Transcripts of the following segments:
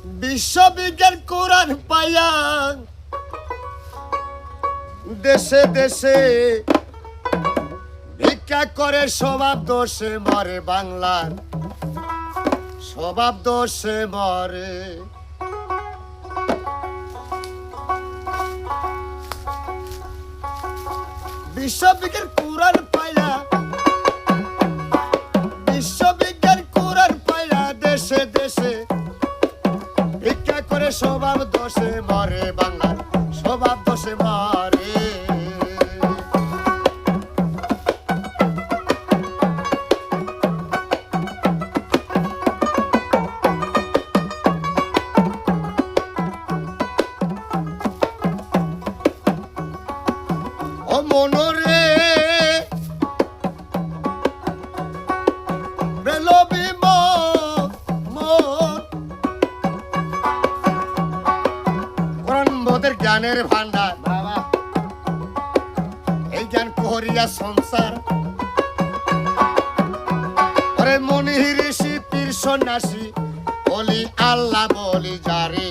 বিশ্ববিজ্ঞান কোরআন পাইয়া দেশে দেশে ভিক্ষা করে স্বভাব দোষে মরে বাংলার স্বভাব দোষে মরে। বিশ্ববিজ্ঞান কোরআন পাইয়া বিশ্ববিজ্ঞান কোরআন পাইয়া দেশে দেশে ভিক্ষা করে স্বভাব দোষে মরে বাংলার স্বভাব দোষে মরে। ও মনরে বেলবি কোরআন মোদের জ্ঞানের ভান্ডার এই জ্ঞান করিয়া সংসার ওরে মনি ঋষি পীর সন্ন্যাসী বলি আল্লাহ বলি যারে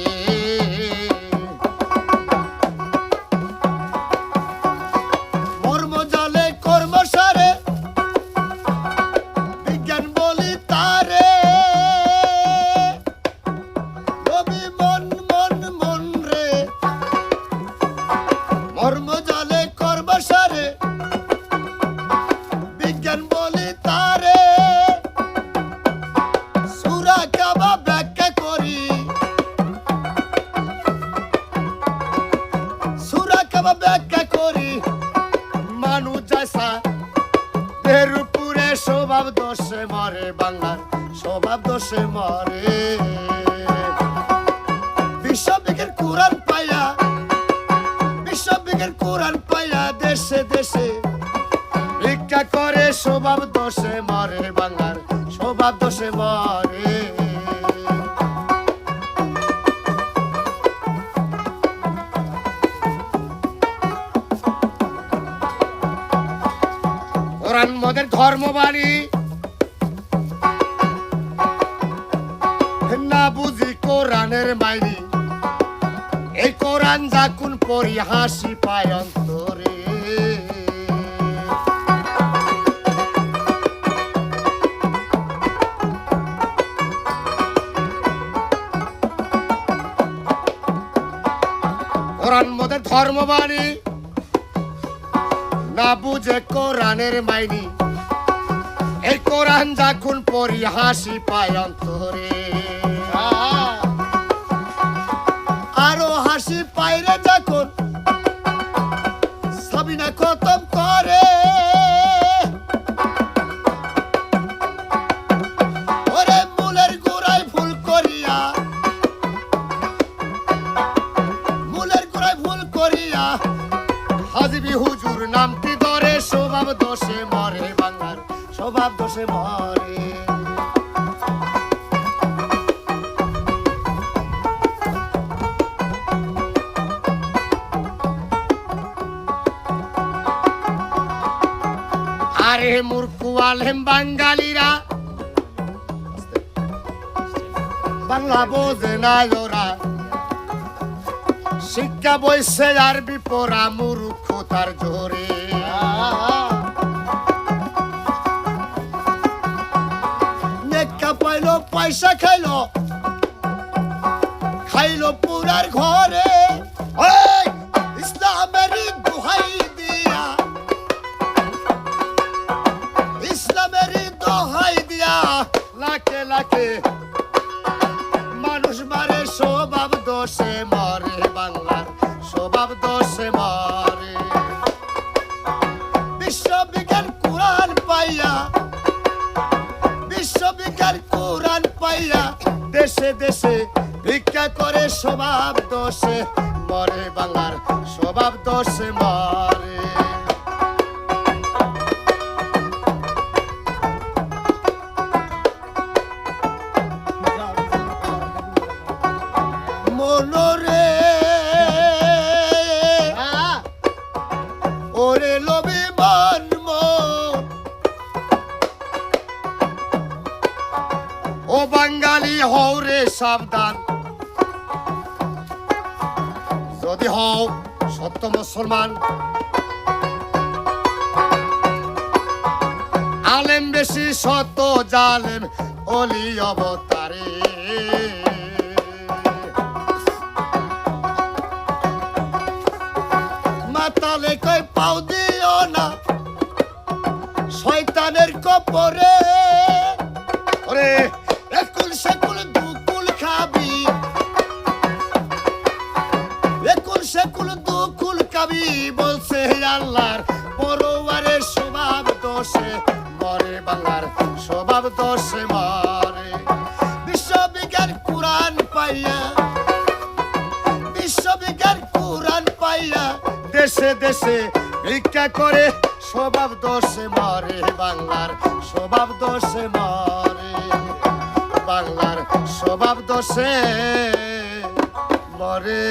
কর্মজালে কর্মসারে বিজ্ঞান বলি তারে সূরা কাবা ব্যাখ্যা করি সূরা কাবা ব্যাখ্যা করি মানুষ যাসা এর উপরে স্বভাব দোষে মরে বাংলার স্বভাব দোষে মরে। বিশ্ববিজ্ঞান কোরআন পাইয়া বিশ্ববিজ্ঞান কোরআন পাইয়া দেশে দেশে ভিক্ষা করে স্বভাব দোষে মরে বাংলার স্বভাব দোষে মরে। কোরআন মোদের ধর্মবাণী না বুঝি কোরআনের মাইনি এই কোরআন যখন পড়ি হাসি পায় অন্তরে। কোরআন মোদের ধর্মবাণী না বুঝে কোরআনের মাইনি এই কোরআন যখন পড়ি হাসি পায় অন্তরে। আরো হাসি পাইরে যখন সাবিনা খতম করে ওরে মূলের গোড়ায় ভুল করিয়া মূলের গোড়ায় ভুল করিয়া হাজবি হুজুর নামটি ধরে স্বভাব দোষে মরে বাংলার স্বভাব দোষে মরে। আরে মূর্খু আলেম বাঙালিরা বাংলা বোঝে না ওরা শিক্ষা বইছে আরবি পড়া মূর্খতার জোরে। নেকা পাইলো পয়সা খাইলো খাইলো পুরার ঘরে ইসলামের দোহাই দিয়া ইসলামের দোহাই দিয়া লাখে লাখে মানুষ মারে স্বভাব দোষে মরে বাংলার স্বভাব দোষে মরে। বিশ্ববিজ্ঞান কোরআন পাইয়া বিশ্ববিজ্ঞান কোরআন পাইয়া দেশে দেশে ভিক্ষা করে স্বভাব দোষে মরে বাংলার স্বভাব দোষে মরে। মনরে ওরে লবি মন ও বাঙালি হও রে সাবধান যদি হও সত্য মুসলমান, আলেম বেশি সত্য জালেম অলি অবতারে। মাতালে কই পাও দিও না শয়তানের কপরে, ওরে একুল সেকুল দুকুল খাবি, একুল সেকুল দুকুল খাবি বলছে আল্লাহর পরোয়ারের স্বভাব দোষে মরে বাংলার স্বভাব দোষে মরে। বিশ্ববিজ্ঞান কুরআন পাইয়া, বিশ্ববিজ্ঞান কুরআন পাইয়া দেশে দেশে ভিক্ষা করে স্বভাব দোষে মরে বাংলার স্বভাব দোষে মরে, বাংলার স্বভাব দোষে মরে।